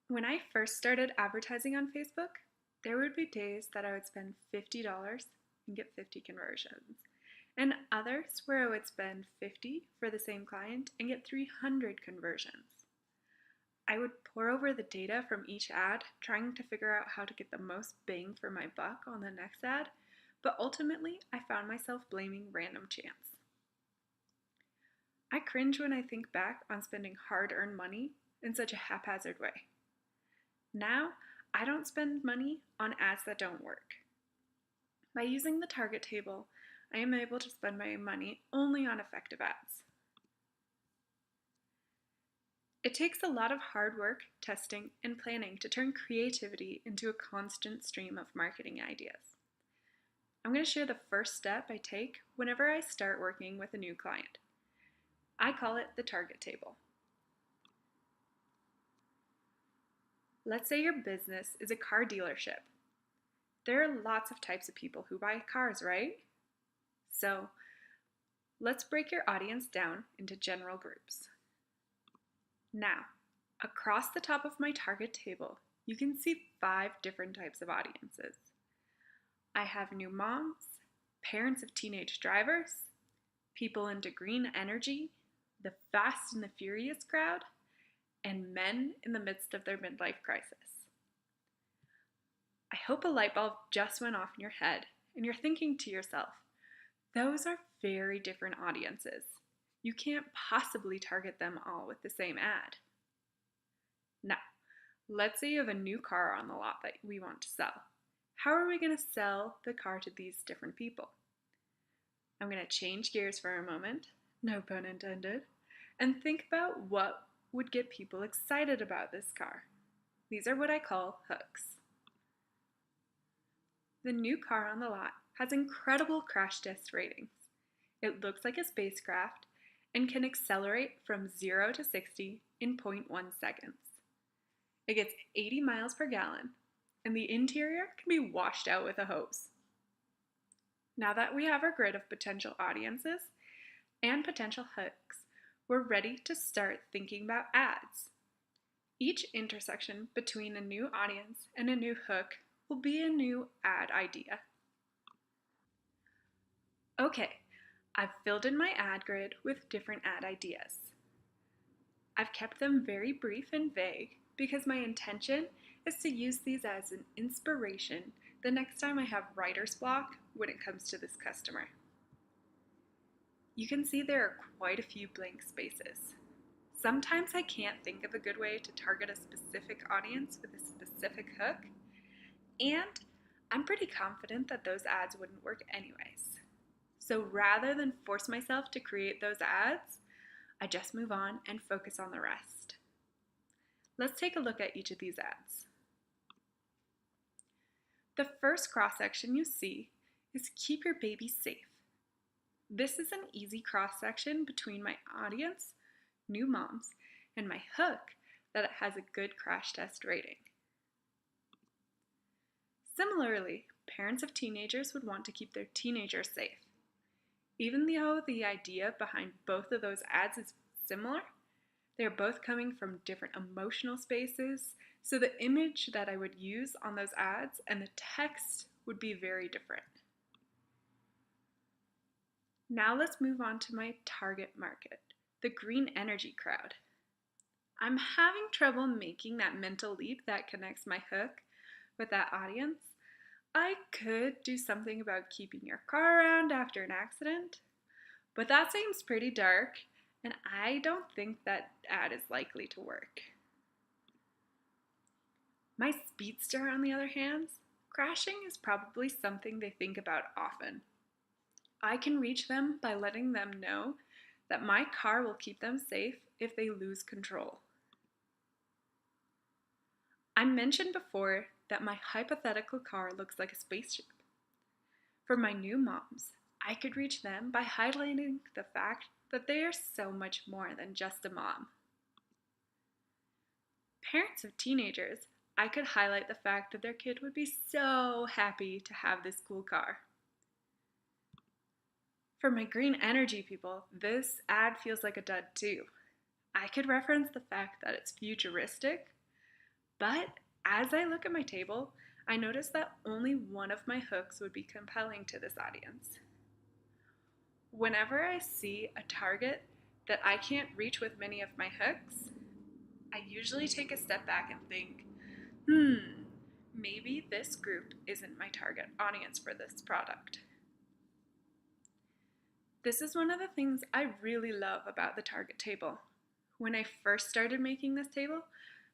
When I first started advertising on Facebook, there would be days that I would spend $50 and get 50 conversions, and others where I would spend 50 for the same client and get 300 conversions. I would pore over the data from each ad, trying to figure out how to get the most bang for my buck on the next ad, but ultimately I found myself blaming random chance. I cringe when I think back on spending hard-earned money in such a haphazard way. Now, I don't spend money on ads that don't work. By using the target table, I am able to spend my money only on effective ads. It takes a lot of hard work, testing, and planning to turn creativity into a constant stream of marketing ideas. I'm going to share the first step I take whenever I start working with a new client. I call it the target table. Let's say your business is a car dealership. There are lots of types of people who buy cars, right? So, let's break your audience down into general groups. Now, across the top of my target table, you can see 5 different types of audiences. I have new moms, parents of teenage drivers, people into green energy, the fast and the furious crowd, and men in the midst of their midlife crisis. I hope a light bulb just went off in your head and you're thinking to yourself, those are very different audiences. You can't possibly target them all with the same ad. Now, let's say you have a new car on the lot that we want to sell. How are we going to sell the car to these different people? I'm going to change gears for a moment, no pun intended, and think about what would get people excited about this car. These are what I call hooks. The new car on the lot has incredible crash test ratings. It looks like a spacecraft and can accelerate from 0 to 60 in 0.1 seconds. It gets 80 miles per gallon, and the interior can be washed out with a hose. Now that we have our grid of potential audiences and potential hooks, we're ready to start thinking about ads. Each intersection between a new audience and a new hook will be a new ad idea. Okay, I've filled in my ad grid with different ad ideas. I've kept them very brief and vague because my intention is to use these as an inspiration the next time I have writer's block when it comes to this customer. You can see there are quite a few blank spaces. Sometimes I can't think of a good way to target a specific audience with a specific hook, and I'm pretty confident that those ads wouldn't work anyways. So rather than force myself to create those ads, I just move on and focus on the rest. Let's take a look at each of these ads. The first cross-section you see is keep your baby safe. This is an easy cross-section between my audience, new moms, and my hook that it has a good crash test rating. Similarly, parents of teenagers would want to keep their teenagers safe. Even though the idea behind both of those ads is similar, they're both coming from different emotional spaces, so the image that I would use on those ads and the text would be very different. Now let's move on to my target market, the green energy crowd. I'm having trouble making that mental leap that connects my hook with that audience. I could do something about keeping your car around after an accident, but that seems pretty dark, and I don't think that ad is likely to work. My speedster, on the other hand, crashing is probably something they think about often. I can reach them by letting them know that my car will keep them safe if they lose control. I mentioned before that my hypothetical car looks like a spaceship. For my new moms, I could reach them by highlighting the fact that they are so much more than just a mom. Parents of teenagers, I could highlight the fact that their kid would be so happy to have this cool car. For my green energy people, this ad feels like a dud too. I could reference the fact that it's futuristic, But as I look at my table, I notice that only one of my hooks would be compelling to this audience. Whenever I see a target that I can't reach with many of my hooks, I usually take a step back and think, maybe this group isn't my target audience for this product. This is one of the things I really love about the target table. When I first started making this table,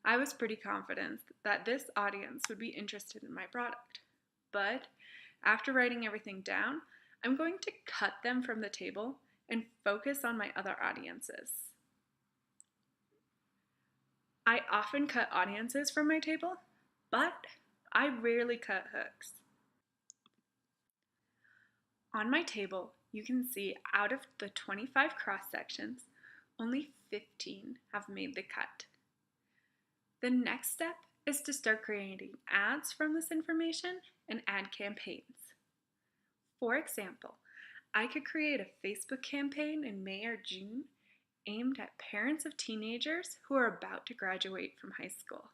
I was pretty confident that this audience would be interested in my product. But after writing everything down, I'm going to cut them from the table and focus on my other audiences. I often cut audiences from my table, but I rarely cut hooks. On my table, you can see out of the 25 cross sections, only 15 have made the cut. The next step is to start creating ads from this information and ad campaigns. For example, I could create a Facebook campaign in May or June aimed at parents of teenagers who are about to graduate from high school.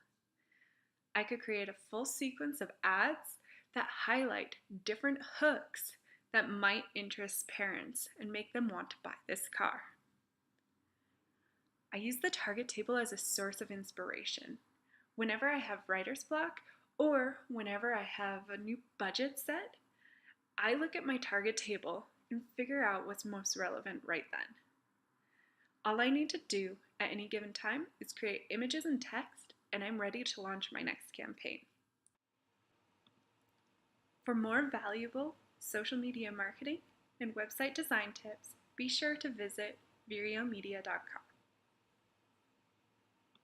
I could create a full sequence of ads that highlight different hooks that might interest parents and make them want to buy this car. I use the target table as a source of inspiration. Whenever I have writer's block or whenever I have a new budget set, I look at my target table and figure out what's most relevant right then. All I need to do at any given time is create images and text, and I'm ready to launch my next campaign. For more valuable social media marketing and website design tips, be sure to visit viriomedia.com.